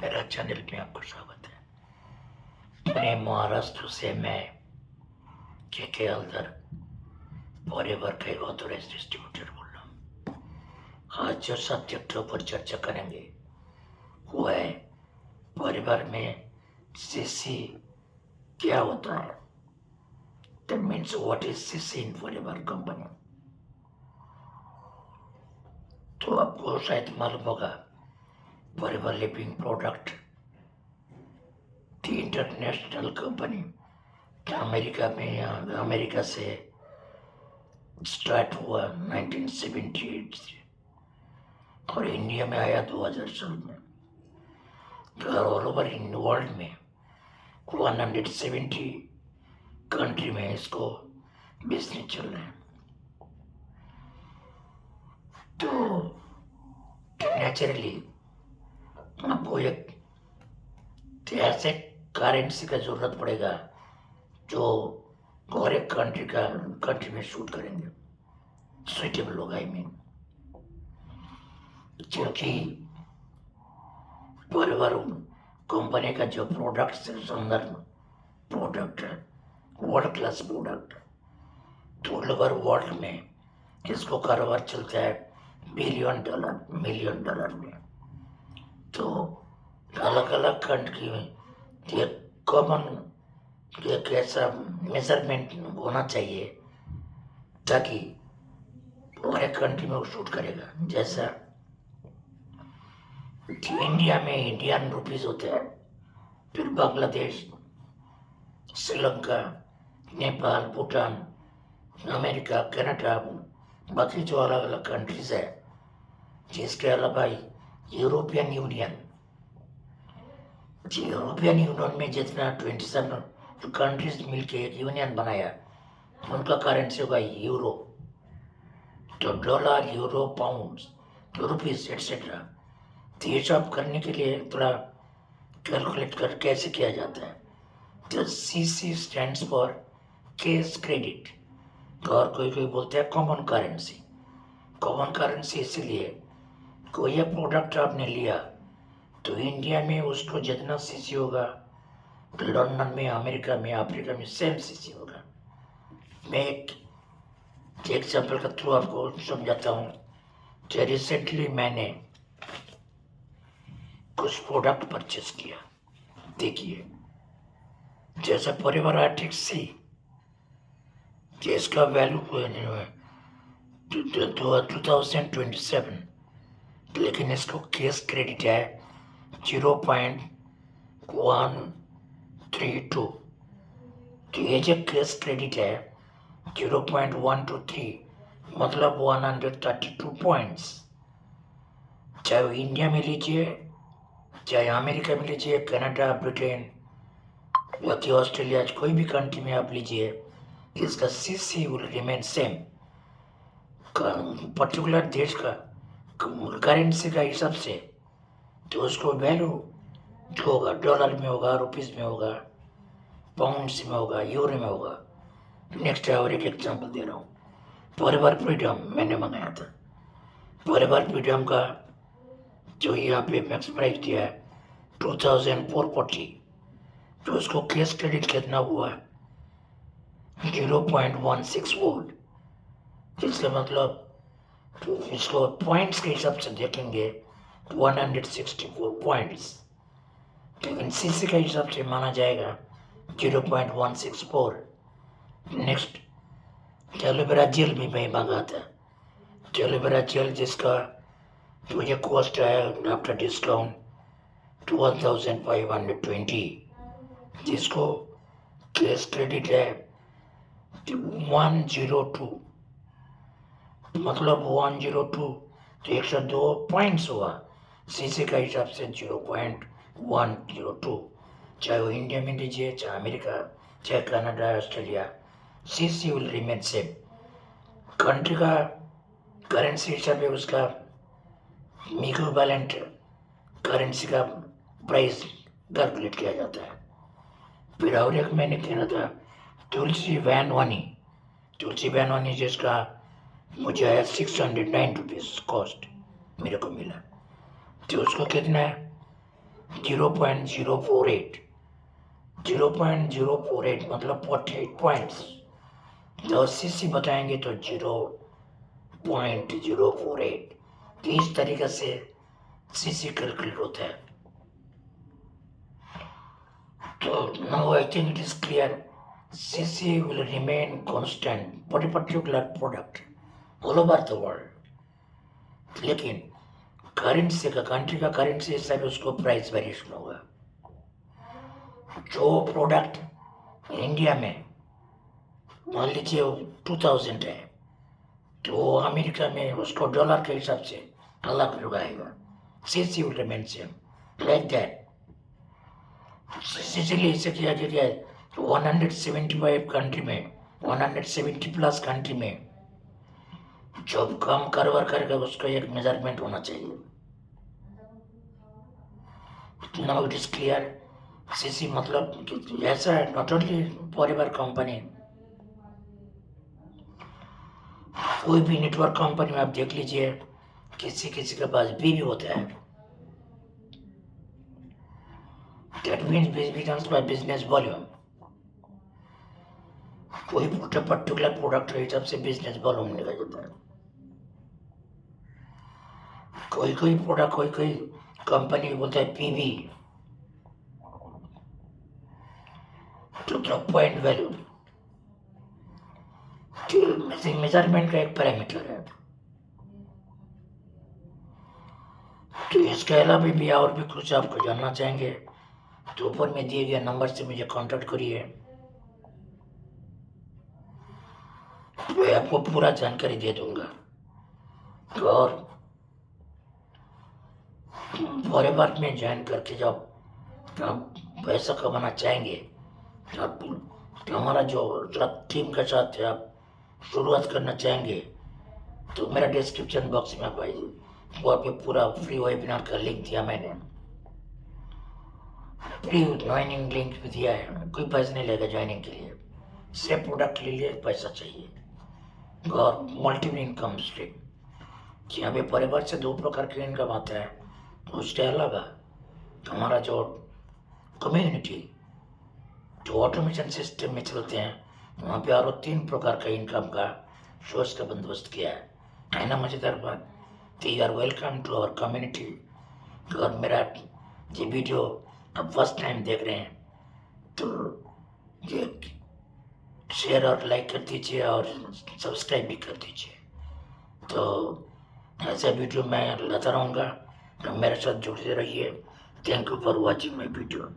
मेरा चैनल में आपको स्वागत है। पुणे महाराष्ट्र से मैं के हल्दर फॉरएवर का एक ऑथोराइज्ड डिस्ट्रीब्यूटर बोल रहा हूँ। आज जो सब्जेक्ट के ऊपर चर्चा करेंगे वो है फॉरएवर में सीसी क्या होता है। That means what is CC in forever company. तो आपको शायद मालूम होगा फॉरएवर लिविंग प्रोडक्ट दी इंटरनेशनल कंपनी अमेरिका से स्टार्ट हुआ 1978 से और इंडिया में आया 2000 साल में। ऑल ओवर इन वर्ल्ड में 170 कंट्री में इसको बिजनेस चल रहा है। तो नेचुरली आपको एक ऐसे करेंसी का जरूरत पड़ेगा जो और एक कंट्री में शूट करेंगे, सुइटेबल होगा। आई मीन क्योंकि फॉरएवर कंपनी का जो प्रोडक्ट है सुंदर प्रोडक्ट है, वर्ल्ड क्लास प्रोडक्ट। तो ऑल ओवर वर्ल्ड में इसको कारोबार चलता है मिलियन डॉलर में। तो अलग अलग कंट्री में एक कॉमन एक ऐसा मेजरमेंट होना चाहिए ताकि और एक कंट्री में वो शूट करेगा। जैसा इंडिया में इंडियन रुपीज होते हैं, फिर बांग्लादेश, श्रीलंका, नेपाल, भूटान, अमेरिका, कनाडा, बाकी जो अलग अलग कंट्रीज है, जिसके अलावा यूरोपियन यूनियन में जितना 27 कंट्रीज मिलके एक यूनियन बनाया, उनका करेंसी होगा यूरो। तो dollar, euro, pound, rupees etcetera. तो ये सब करने के लिए थोड़ा कैलकुलेट कर कैसे किया जाता है। तो CC stands for case credit, और कोई बोलते हैं कॉमन करेंसी। कॉमन करेंसी इसीलिए कोई प्रोडक्ट आपने लिया तो इंडिया में उसको जितना सीसी होगा, लंदन में, अमेरिका में, अफ्रीका में सेम सीसी होगा। मैं एक एग्जाम्पल के थ्रू आपको समझाता हूँ। जो रिसेंटली मैंने कुछ प्रोडक्ट परचेस किया, देखिए जैसे फॉरएवर आर्टिक सी, जिसका वैल्यू 2027, लेकिन इसको केस क्रेडिट है 0.132। तो ये जो केस क्रेडिट है 0.123 मतलब 132 पॉइंट्स। चाहे वो इंडिया में लीजिए, चाहे अमेरिका में लीजिए, कनाडा, ब्रिटेन, बाकी ऑस्ट्रेलिया, कोई भी कंट्री में आप लीजिए, इसका CC will remain same. Particular देश का करेंसी का हिसाब से तो उसको वैल्यू जो होगा डॉलर में होगा, रुपीज में होगा, पाउंड्स में होगा, यूरो में होगा। नेक्स्ट और एक एग्जांपल दे रहा हूँ। फॉरएवर फ्रीडम मैंने मंगाया था। फॉरएवर फ्रीडम का जो यहाँ पे मैक्स प्राइस दिया है 2440, तो उसको केस क्रेडिट कितना हुआ 0.16 वोल्ट। इसका मतलब इसको पॉइंट्स के हिसाब से देखेंगे 164 पॉइंट्स, लेकिन सीसी के हिसाब से माना जाएगा 0.164। नेक्स्ट टेलीवेरा जेल भी मैं मंगा था। टेलीवेरा जेल जिसका मुझे कॉस्ट आया आफ्टर डिस्काउंट 1520, जिसको केस क्रेडिट है 102, मतलब 102 तो 102 पॉइंट्स हुआ। सीसी का हिसाब से 0.102। चाहे वो इंडिया में लीजिए, चाहे अमेरिका, चाहे Canada, Australia, CC will remain same. Country का करेंसी हिसाब है, उसका इक्विवेलेंट करेंसी का प्राइस कैलकुलेट किया जाता है। फिर और एक मैंने देना था तुलसी वैनवानी, जिसका मुझे आया 609 रुपीज़ कॉस्ट मेरे को मिला। तो उसको कितना है 0.048, 0.048 मतलब 48 पॉइंट्स। तो सीसी बताएंगे तो 0.048। तो इस तरीके से सीसी कैलकुलेट होता है। So now I think it is clear CC will remain constant for a particular product all over the world. लेकिन करेंसी का कंट्री का करेंसी हिसाब से उसको प्राइस वेरिएशन होगा। जो प्रोडक्ट इंडिया में मान लीजिए 2000 है तो अमेरिका में उसको डॉलर के हिसाब से अलग लगाएगा। CC will remain same like that. इसलिए इसे किया गया है 175 कंट्री में, 170 प्लस कंट्री में जो काम कारोबार करेगा उसका एक मेजरमेंट होना चाहिए। Now it is clear. CC मतलब ऐसा है नॉट ओनली फॉरएवर कंपनी, कोई भी नेटवर्क कंपनी में आप देख लीजिए किसी किसी के पास भी होता है। That means business by business volume. कोई पर्टिकुलर प्रोडक्ट के हिसाब से बिजनेस वॉल्यूम निकल जाता है। कोई कोई प्रोडक्ट कोई कंपनी बोलता है पीवी तो पॉइंट वैल्यू मेजरमेंट का एक पैरामीटर है। तो इसके अलावा भी और भी कुछ आपको जानना चाहेंगे तो ऊपर में दिए गए नंबर से मुझे कांटेक्ट करिए, मैं आपको पूरा जानकारी दे दूंगा। और फॉरएवर में ज्वाइन करके जब आप पैसा कमाना चाहेंगे तो हमारा जो टीम के साथ आप शुरुआत करना चाहेंगे तो मेरा डिस्क्रिप्शन बॉक्स में आप आइए, वहाँ पे पूरा फ्री वेबिनार का लिंक दिया मैंने, फ्री ज्वाइनिंग लिंक भी दिया है। कोई पैसा नहीं लेगा ज्वाइनिंग के लिए, सिर्फ प्रोडक्ट के लिए पैसा चाहिए। और मल्टीपल इनकम स्ट्रीम कि यहाँ पे परिवार से 2 प्रकार की इनकम आता है, उससे अलग है हमारा जो कम्युनिटी जो ऑटोमेशन सिस्टम में चलते हैं वहाँ पे और 3 प्रकार का इनकम का सोर्स का बंदोबस्त किया है ना मज़ेदार बात। तो you are welcome to our community. और मेरा ये वीडियो आप फर्स्ट टाइम देख रहे हैं तो ये शेयर और लाइक कर दीजिए और सब्सक्राइब भी कर दीजिए। तो ऐसा वीडियो मैं लाता रहूँगा, तो मेरे साथ जुड़ते रहिए। Thank you for watching my video.